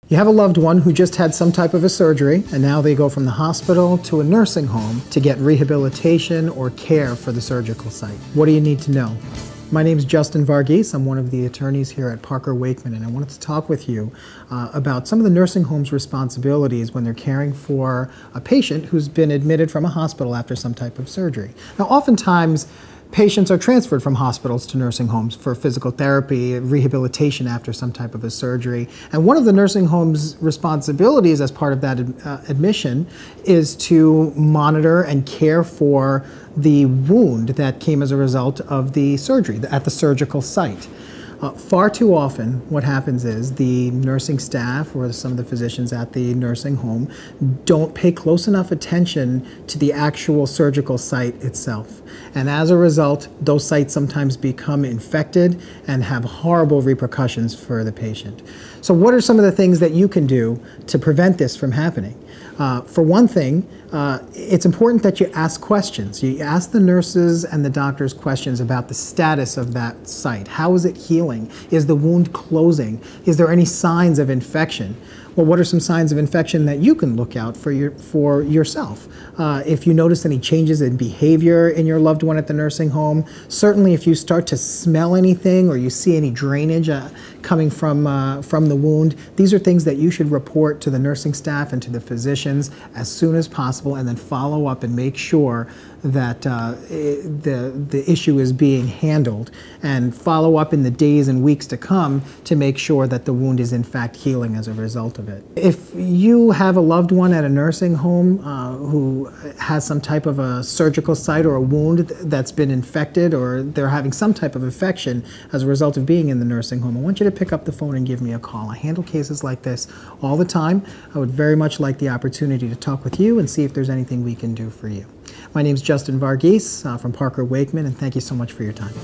You have a loved one who just had some type of a surgery, and now they go from the hospital to a nursing home to get rehabilitation or care for the surgical site. What do you need to know? My name is Justin Varughese. I'm one of the attorneys here at Parker Waichman, and I wanted to talk with you about some of the nursing home's responsibilities when they're caring for a patient who's been admitted from a hospital after some type of surgery. Now, oftentimes, patients are transferred from hospitals to nursing homes for physical therapy, rehabilitation after some type of a surgery. And one of the nursing home's responsibilities as part of that admission is to monitor and care for the wound that came as a result of the surgery at the surgical site. Far too often, what happens is the nursing staff or some of the physicians at the nursing home don't pay close enough attention to the actual surgical site itself. And as a result, those sites sometimes become infected and have horrible repercussions for the patient. So what are some of the things that you can do to prevent this from happening? For one thing, it's important that you ask questions. You ask the nurses and the doctors questions about the status of that site. How is it healing? Is the wound closing? Is there any signs of infection? Well, what are some signs of infection that you can look out for yourself? If you notice any changes in behavior in your loved one at the nursing home, certainly if you start to smell anything or you see any drainage coming from the wound, these are things that you should report to the nursing staff and to the physicians as soon as possible, and then follow up and make sure that the issue is being handled, and follow up in the days and weeks to come to make sure that the wound is in fact healing as a result of it. If you have a loved one at a nursing home who has some type of a surgical site or a wound that's been infected, or they're having some type of infection as a result of being in the nursing home, I want you to pick up the phone and give me a call. I handle cases like this all the time. I would very much like the opportunity to talk with you and see if there's anything we can do for you. My name is Justin Varughese from Parker Waichman, and thank you so much for your time.